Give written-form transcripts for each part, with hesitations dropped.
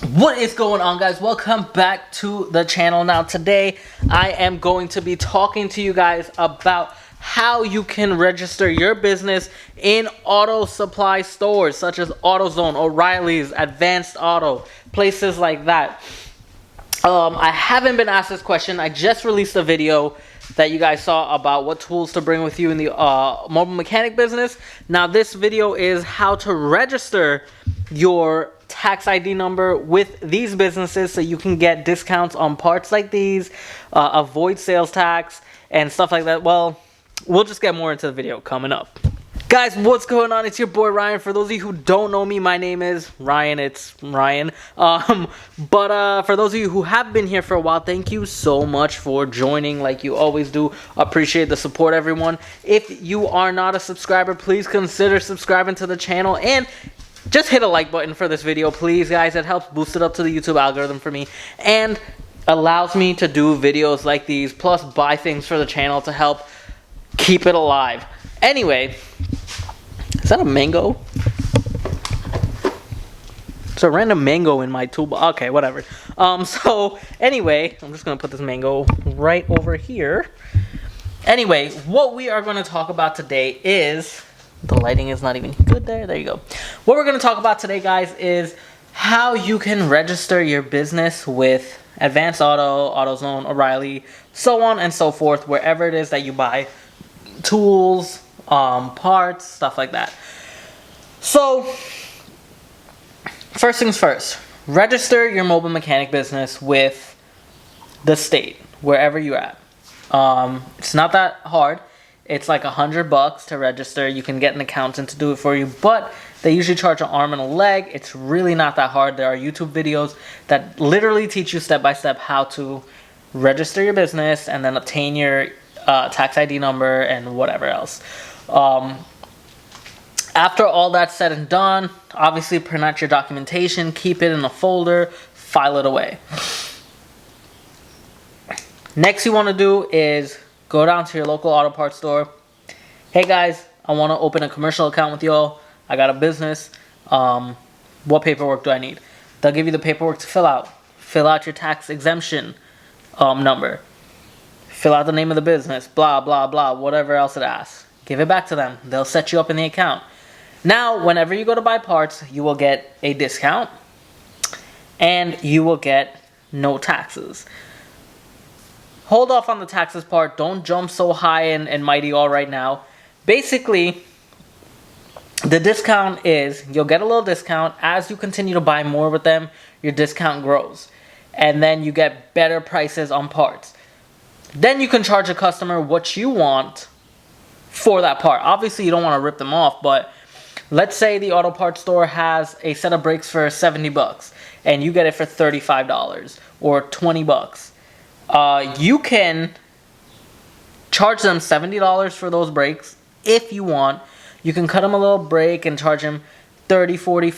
What is going on, guys? Welcome back to the channel. Now today I am going to be talking to you guys about how you can register your business in auto supply stores such as AutoZone, O'Reilly's, Advanced Auto, places like that. I haven't been asked this question. I just released a video that you guys saw about what tools to bring with you in the mobile mechanic business. Now this video is how to register your tax ID number with these businesses so you can get discounts on parts like these, avoid sales tax and stuff like that. Well, we'll just get more into the video coming up. Guys, what's going on? It's your boy Ryan. For those of you who don't know me, my name is Ryan. It's Ryan. But for those of you who have been here for a while, thank you so much for joining like you always do. Appreciate the support, everyone. If you are not a subscriber, please consider subscribing to the channel and just hit a like button for this video, please, guys. It helps boost it up to the YouTube algorithm for me and allows me to do videos like these, plus buy things for the channel to help keep it alive. Anyway, is that a mango? It's a random mango in my toolbox. Okay, whatever. So anyway, I'm just gonna put this mango right over here. Anyway, what we are going to talk about today is, the lighting is not even good there. There you go. What we're going to talk about today, guys, is how you can register your business with Advanced Auto, AutoZone, O'Reilly, so on and so forth, wherever it is that you buy tools, parts, stuff like that. So, first things first, register your mobile mechanic business with the state, wherever you're at. It's not that hard. It's like $100 to register. You can get an accountant to do it for you, but they usually charge an arm and a leg. It's really not that hard. There are YouTube videos that literally teach you step by step how to register your business and then obtain your tax ID number and whatever else. After all that's said and done, obviously print out your documentation, keep it in a folder, file it away. Next you want to do is go down to your local auto parts store. Hey guys, I want to open a commercial account with y'all. I got a business. What paperwork do I need? They'll give you the paperwork to fill out. Fill out your tax exemption number. Fill out the name of the business, blah, blah, blah, whatever else it asks. Give it back to them. They'll set you up in the account. Now, whenever you go to buy parts, you will get a discount and you will get no taxes. Hold off on the taxes part. Don't jump so high and mighty all right now. Basically, the discount is you'll get a little discount. As you continue to buy more with them, your discount grows. And then you get better prices on parts. Then you can charge a customer what you want for that part. Obviously, you don't want to rip them off, but let's say the auto parts store has a set of brakes for $70 and you get it for $35 or $20. You can charge them $70 for those brakes if you want. You can cut them a little break and charge them $30, $40,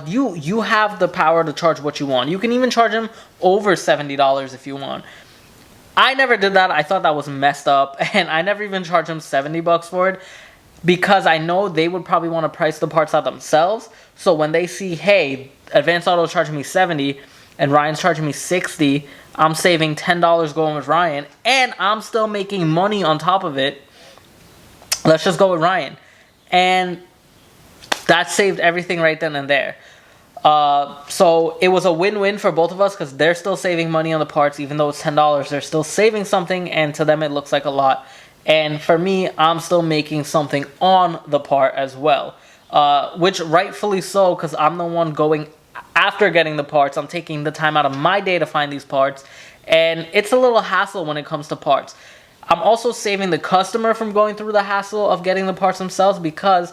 $50. You have the power to charge what you want. You can even charge them over $70 if you want. I never did that. I thought that was messed up, and I never even charged them $70 for it because I know they would probably want to price the parts out themselves. So when they see, hey, Advanced Auto is charging me $70 and Ryan's charging me $60, I'm saving $10 going with Ryan, and I'm still making money on top of it. Let's just go with Ryan. And that saved everything right then and there. So it was a win-win for both of us because they're still saving money on the parts. Even though it's $10, they're still saving something, and to them it looks like a lot. And for me, I'm still making something on the part as well. Which rightfully so, because I'm the one going after getting the parts. I'm taking the time out of my day to find these parts, and it's a little hassle when it comes to parts. I'm also saving the customer from going through the hassle of getting the parts themselves because,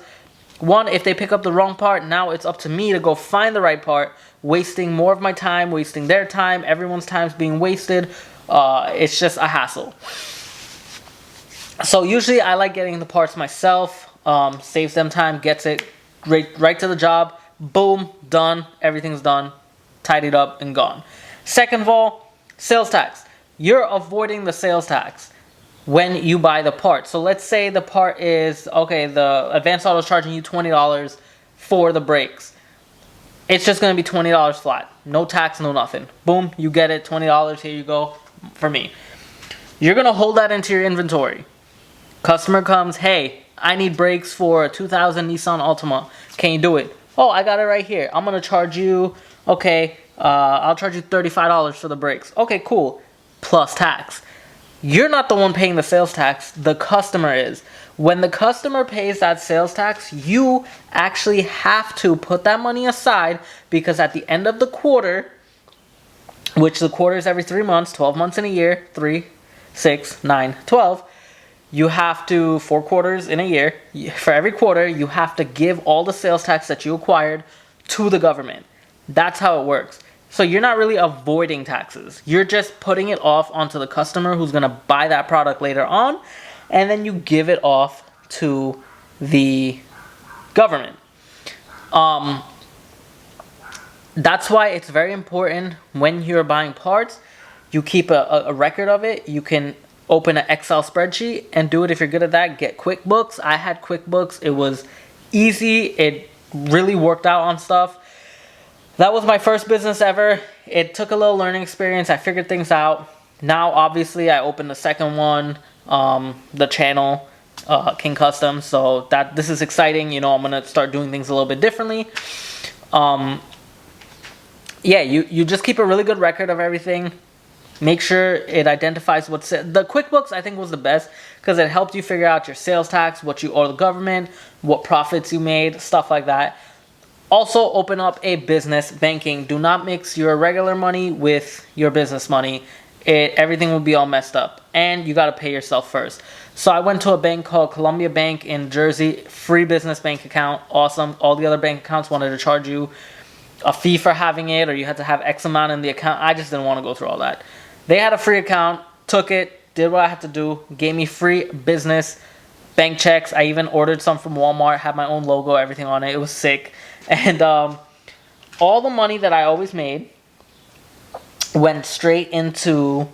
one, if they pick up the wrong part, now it's up to me to go find the right part, wasting more of my time, wasting their time, everyone's time's being wasted. It's just a hassle. So usually I like getting the parts myself, saves them time, gets it right to the job. Boom, done, everything's done, tidied up and gone. Second of all, sales tax. You're avoiding the sales tax when you buy the part. So let's say the part is, okay, the Advanced Auto is charging you $20 for the brakes. it's just going to be $20 flat. No tax, no nothing. Boom, you get it, $20, here you go, for me. You're going to hold that into your inventory. Customer comes, hey, I need brakes for a 2000 Nissan Altima. Can you do it? Oh, I got it right here. I'm going to charge you, okay, I'll charge you $35 for the brakes. Okay, cool. Plus tax. You're not the one paying the sales tax. The customer is. When the customer pays that sales tax, you actually have to put that money aside, because at the end of the quarter, which the quarter is every 3 months, 12 months in a year, 3, 6, 9, 12, you have to, 4 quarters in a year, for every quarter, you have to give all the sales tax that you acquired to the government. That's how it works. So you're not really avoiding taxes. You're just putting it off onto the customer who's going to buy that product later on, and then you give it off to the government. That's why it's very important when you're buying parts, you keep a record of it. You can open an Excel spreadsheet and do it if you're good at that. Get QuickBooks. I had QuickBooks. It was easy. It really worked out on stuff. That was my first business ever. It took a little learning experience. I figured things out. Now, obviously, I opened the second one, the channel, King Custom. So this is exciting. You know, I'm going to start doing things a little bit differently. Yeah, you just keep a really good record of everything. Make sure it identifies what's... The QuickBooks, I think, was the best because it helped you figure out your sales tax, what you owe the government, what profits you made, stuff like that. Also, open up a business banking. Do not mix your regular money with your business money. Everything will be all messed up. And you got to pay yourself first. So I went to a bank called Columbia Bank in Jersey. Free business bank account. Awesome. All the other bank accounts wanted to charge you a fee for having it, or you had to have X amount in the account. I just didn't want to go through all that. They had a free account. Took it. Did what I had to do. Gave me free business bank checks. I even ordered some from Walmart. Had my own logo, everything on it. It was sick. And all the money that I always made went straight into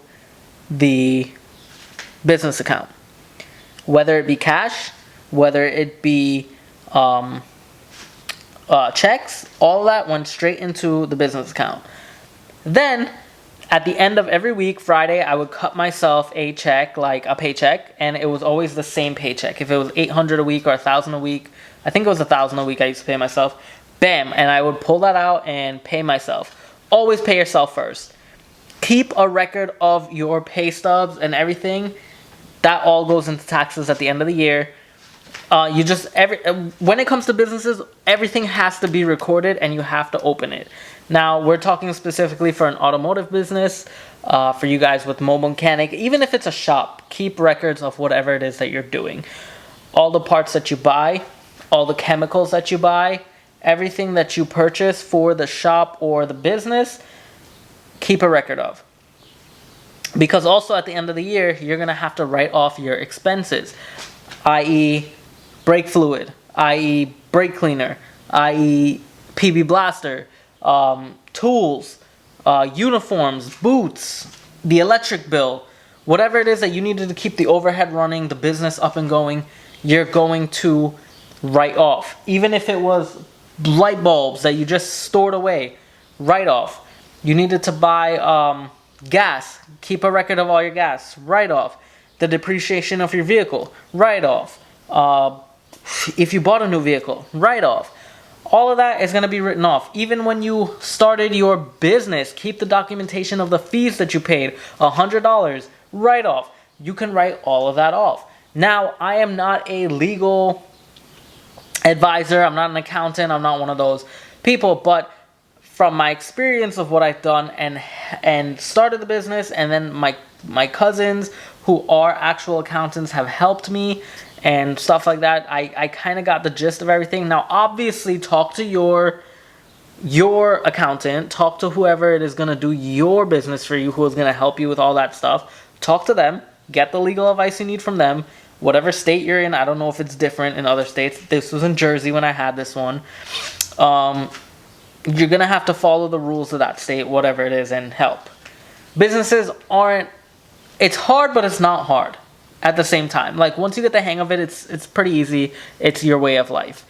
the business account. Whether it be cash, whether it be checks, all of that went straight into the business account. Then, at the end of every week, Friday, I would cut myself a check, like a paycheck, and it was always the same paycheck. If it was $800 a week or $1,000 a week, I think it was $1,000 a week I used to pay myself. Bam, and I would pull that out and pay myself. Always pay yourself first. Keep a record of your pay stubs and everything. That all goes into taxes at the end of the year. When it comes to businesses, everything has to be recorded and you have to open it. Now, we're talking specifically for an automotive business, for you guys with mobile mechanic. Even if it's a shop, keep records of whatever it is that you're doing. All the parts that you buy, all the chemicals that you buy, everything that you purchase for the shop or the business, keep a record of. Because also at the end of the year, you're going to have to write off your expenses, i.e. brake fluid, i.e. brake cleaner, i.e. PB blaster, tools, uniforms, boots, the electric bill, whatever it is that you needed to keep the overhead running, the business up and going, you're going to write off. Even if it was light bulbs that you just stored away, write off. You needed to buy gas, keep a record of all your gas, write off. The depreciation of your vehicle, write off. If you bought a new vehicle, write off. All of that is going to be written off. Even when you started your business, keep the documentation of the fees that you paid, $100, write off. You can write all of that off. Now, I am not a legal advisor. I'm not an accountant. I'm not one of those people. But from my experience of what I've done and started the business, and then my cousins who are actual accountants have helped me and stuff like that, I kind of got the gist of everything. Now, obviously, talk to your accountant. Talk to whoever it is going to do your business for you, who is going to help you with all that stuff. Talk to them. Get the legal advice you need from them. Whatever state you're in, I don't know if it's different in other states. This was in Jersey when I had this one. You're going to have to follow the rules of that state, whatever it is, and help. Businesses it's hard, but it's not hard at the same time. Like, once you get the hang of it, it's pretty easy. It's your way of life.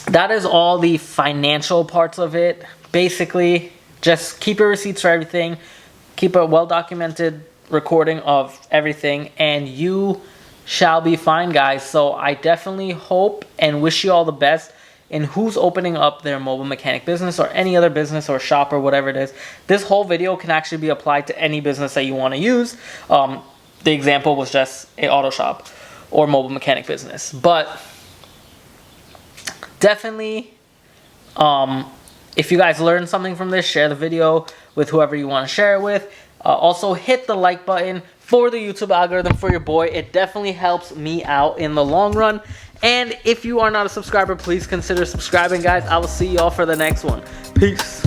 that is all the financial parts of it. Basically, just keep your receipts for everything. Keep a well-documented recording of everything, and you shall be fine, guys. So I definitely hope and wish you all the best in who's opening up their mobile mechanic business or any other business or shop or whatever it is. This whole video can actually be applied to any business that you want to use. The example was just an auto shop or mobile mechanic business. But definitely, if you guys learned something from this, share the video with whoever you want to share it with. Also, hit the like button for the YouTube algorithm for your boy. It definitely helps me out in the long run. And if you are not a subscriber, please consider subscribing, guys. I will see y'all for the next one. Peace.